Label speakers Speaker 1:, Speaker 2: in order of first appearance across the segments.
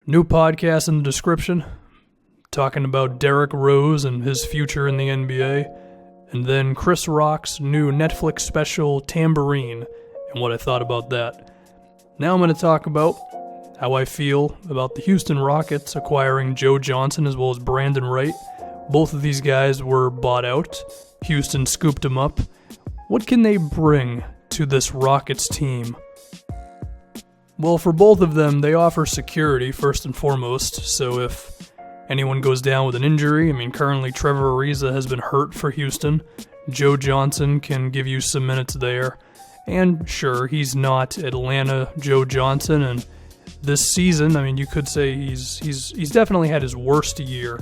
Speaker 1: New podcast in the description, talking about Derrick Rose and his future in the NBA, and then Chris Rock's new Netflix special, Tambourine, and what I thought about that. Now I'm going to talk about how I feel about the Houston Rockets acquiring Joe Johnson as well as Brandan Wright. Both of these guys were bought out. Houston scooped them up. What can they bring to this Rockets team? Well, for both of them, they offer security first and foremost, so if anyone goes down with an injury, currently Trevor Ariza has been hurt for Houston. Joe Johnson can give you some minutes there, and sure, he's not Atlanta Joe Johnson, and this season, you could say he's definitely had his worst year,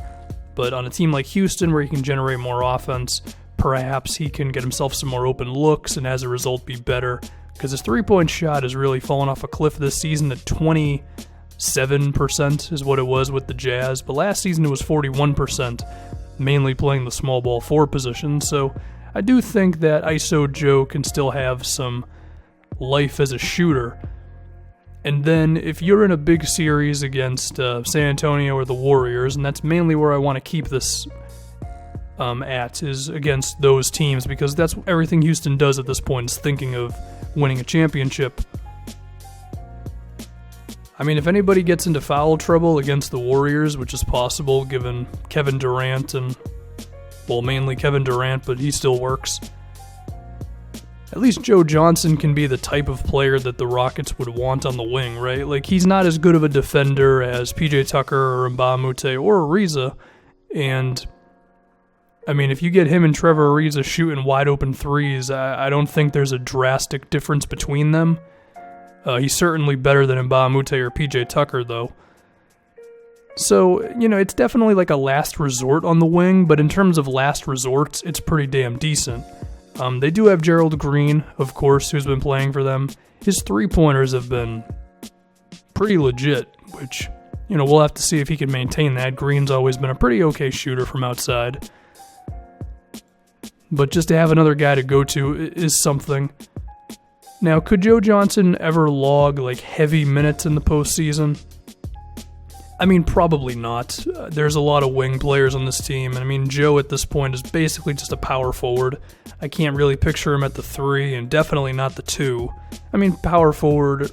Speaker 1: but on a team like Houston where he can generate more offense, perhaps he can get himself some more open looks and as a result be better. Because his three-point shot has really fallen off a cliff this season at 27% is what it was with the Jazz. But last season it was 41%, mainly playing the small ball 4 position. So I do think that ISO Joe can still have some life as a shooter. And then if you're in a big series against San Antonio or the Warriors, and that's mainly where I want to keep this is against those teams, because that's everything Houston does at this point is thinking of winning a championship. If anybody gets into foul trouble against the Warriors, which is possible given Kevin Durant and, mainly Kevin Durant, but he still works. At least Joe Johnson can be the type of player that the Rockets would want on the wing, right? Like, he's not as good of a defender as PJ Tucker or Mbah a Moute or Ariza, and if you get him and Trevor Ariza shooting wide open threes, I don't think there's a drastic difference between them. He's certainly better than Mbah a Moute or PJ Tucker, though. So, it's definitely like a last resort on the wing, but in terms of last resorts, it's pretty damn decent. They do have Gerald Green, of course, who's been playing for them. His three-pointers have been pretty legit, which, we'll have to see if he can maintain that. Green's always been a pretty okay shooter from outside. But just to have another guy to go to is something. Now, could Joe Johnson ever log heavy minutes in the postseason? Probably not. There's a lot of wing players on this team, and Joe at this point is basically just a power forward. I can't really picture him at the 3, and definitely not the 2. Power forward,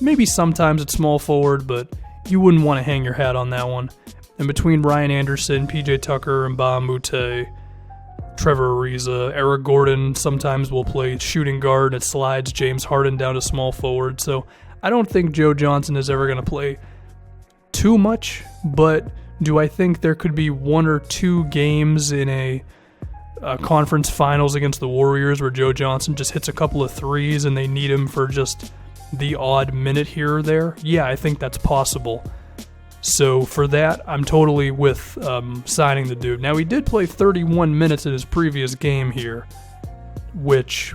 Speaker 1: maybe sometimes at small forward, but you wouldn't want to hang your hat on that one. And between Ryan Anderson, PJ Tucker, and Mbah a Moute, Trevor Ariza, Eric Gordon sometimes will play shooting guard. It slides James Harden down to small forward. So I don't think Joe Johnson is ever going to play too much, but do I think there could be 1 or 2 games in a conference finals against the Warriors where Joe Johnson just hits a couple of threes and they need him for just the odd minute here or there? Yeah, I think that's possible. So for that, I'm totally with signing the dude. Now, he did play 31 minutes in his previous game here, which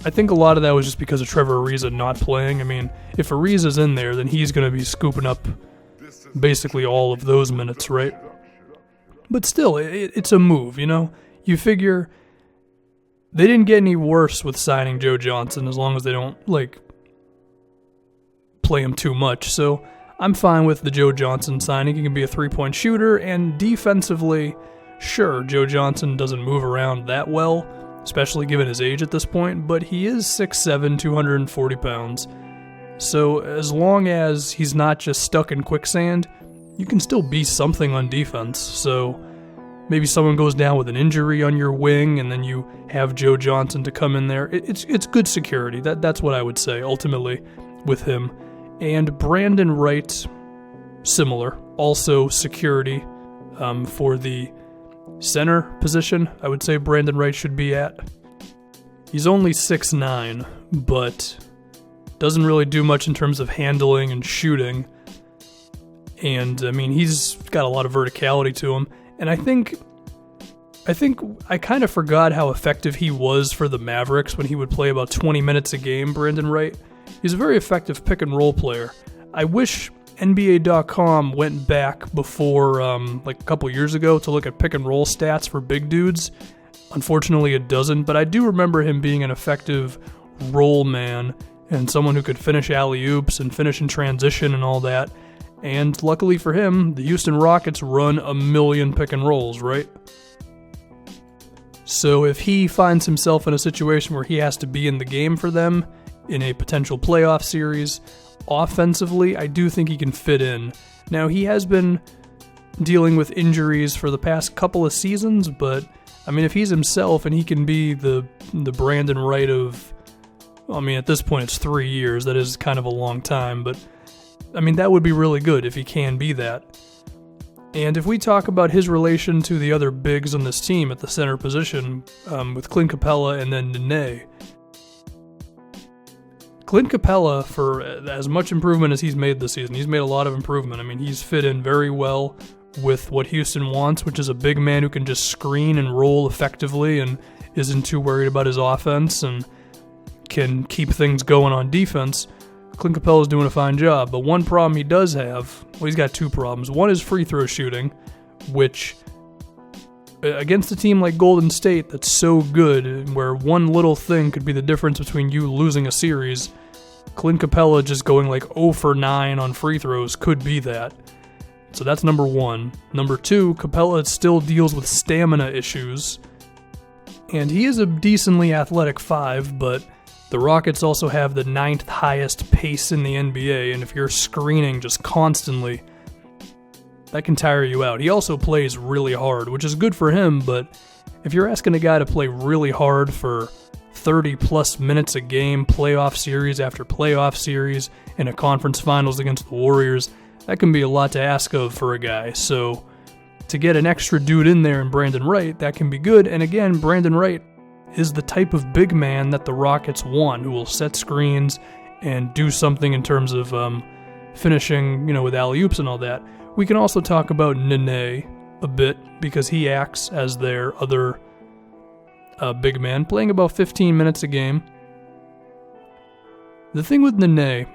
Speaker 1: I think a lot of that was just because of Trevor Ariza not playing. If Ariza's in there, then he's going to be scooping up basically all of those minutes, right? But still, it's a move, You figure they didn't get any worse with signing Joe Johnson as long as they don't, play him too much. So I'm fine with the Joe Johnson signing. He can be a three-point shooter, and defensively, sure, Joe Johnson doesn't move around that well, especially given his age at this point, but he is 6'7", 240 pounds. So as long as he's not just stuck in quicksand, you can still be something on defense. So maybe someone goes down with an injury on your wing, and then you have Joe Johnson to come in there. It's good security. That's what I would say, ultimately, with him. And Brandan Wright, similar, also security for the center position. I would say Brandan Wright should be at. He's only 6'9", but doesn't really do much in terms of handling and shooting. And, he's got a lot of verticality to him. And I think I kind of forgot how effective he was for the Mavericks when he would play about 20 minutes a game, Brandan Wright. He's a very effective pick-and-roll player. I wish NBA.com went back before, a couple years ago to look at pick-and-roll stats for big dudes. Unfortunately, it doesn't, but I do remember him being an effective roll man and someone who could finish alley-oops and finish in transition and all that. And luckily for him, the Houston Rockets run a million pick and rolls, right? So if he finds himself in a situation where he has to be in the game for them in a potential playoff series, offensively, I do think he can fit in. Now, he has been dealing with injuries for the past couple of seasons, but I mean, if he's himself and he can be the Brandan Wright of, I mean, at this point it's 3 years, that is kind of a long time, but I mean, that would be really good if he can be that. And if we talk about his relation to the other bigs on this team at the center position, with Clint Capela and then Nene. Clint Capela, for as much improvement as he's made this season, he's made a lot of improvement. I mean, he's fit in very well with what Houston wants, which is a big man who can just screen and roll effectively and isn't too worried about his offense and can keep things going on defense. Clint Capela's doing a fine job, but one problem he does have, well, he's got two problems. One is free throw shooting, which against a team like Golden State that's so good, where one little thing could be the difference between you losing a series, Clint Capela just going like 0 for 9 on free throws could be that. So that's number one. Number two, Capela still deals with stamina issues, and he is a decently athletic 5, but the Rockets also have the 9th highest pace in the NBA, and if you're screening just constantly, that can tire you out. He also plays really hard, which is good for him, but if you're asking a guy to play really hard for 30-plus minutes a game, playoff series after playoff series, in a conference finals against the Warriors, that can be a lot to ask of for a guy. So to get an extra dude in there in Brandan Wright, that can be good. And again, Brandan Wright is the type of big man that the Rockets want, who will set screens and do something in terms of finishing, with alley-oops and all that. We can also talk about Nene a bit, because he acts as their other big man, playing about 15 minutes a game. The thing with Nene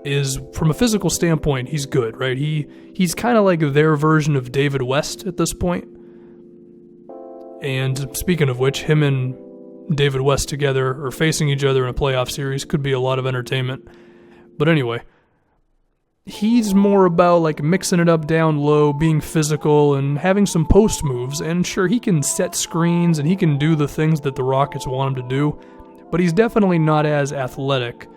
Speaker 1: is, from a physical standpoint, he's good, right? He's kind of like their version of David West at this point. And speaking of which, him and David West together or facing each other in a playoff series could be a lot of entertainment. But anyway, he's more about like mixing it up down low, being physical, and having some post moves. And sure, he can set screens and he can do the things that the Rockets want him to do, but he's definitely not as athletic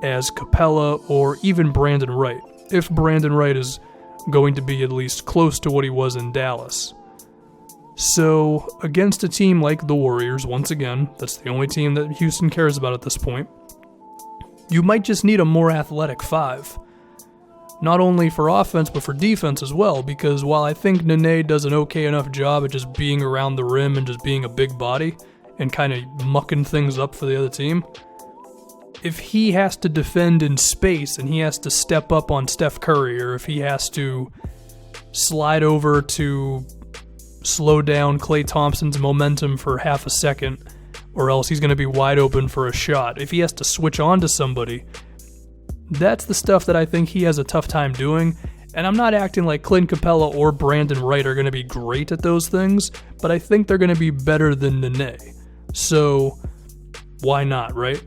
Speaker 1: as Capela or even Brandan Wright, if Brandan Wright is going to be at least close to what he was in Dallas. So, against a team like the Warriors, once again, that's the only team that Houston cares about at this point, you might just need a more athletic 5. Not only for offense, but for defense as well, because while I think Nene does an okay enough job at just being around the rim and just being a big body and kind of mucking things up for the other team, if he has to defend in space and he has to step up on Steph Curry, or if he has to slide over to slow down Klay Thompson's momentum for half a second, or else he's going to be wide open for a shot. If he has to switch on to somebody, that's the stuff that I think he has a tough time doing. And I'm not acting like Clint Capela or Brandan Wright are going to be great at those things, but I think they're going to be better than Nene. So why not, right?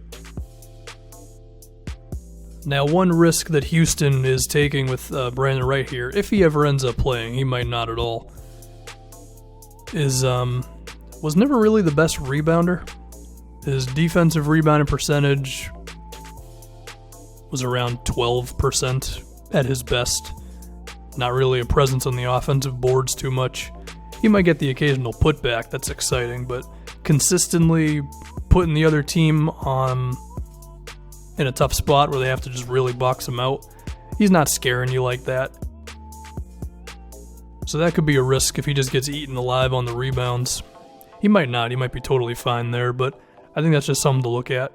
Speaker 1: Now, one risk that Houston is taking with Brandan Wright here, if he ever ends up playing, he might not at all, is was never really the best rebounder. His defensive rebounding percentage was around 12% at his best. Not really a presence on the offensive boards too much. He might get the occasional putback, that's exciting, but consistently putting the other team in a tough spot where they have to just really box him out, he's not scaring you like that. So that could be a risk if he just gets eaten alive on the rebounds. He might not, he might be totally fine there, but I think that's just something to look at.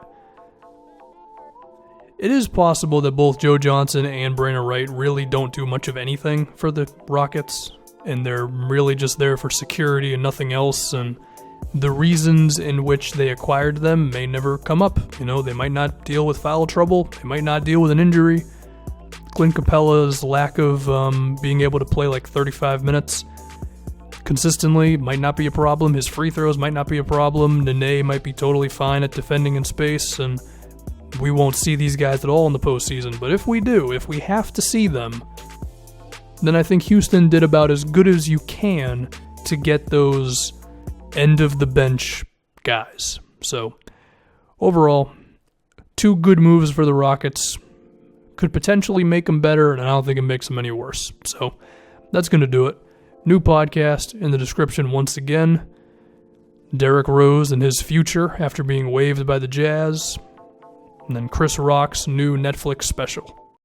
Speaker 1: It is possible that both Joe Johnson and Brandan Wright really don't do much of anything for the Rockets, and they're really just there for security and nothing else, and the reasons in which they acquired them may never come up. They might not deal with foul trouble, they might not deal with an injury. Clint Capela's lack of being able to play like 35 minutes consistently might not be a problem. His free throws might not be a problem. Nene might be totally fine at defending in space, and we won't see these guys at all in the postseason. But if we do, if we have to see them, then I think Houston did about as good as you can to get those end-of-the-bench guys. So, overall, 2 good moves for the Rockets. Could potentially make them better, and I don't think it makes them any worse. So, that's going to do it. New podcast in the description once again. Derrick Rose and his future after being waived by the Jazz. And then Chris Rock's new Netflix special.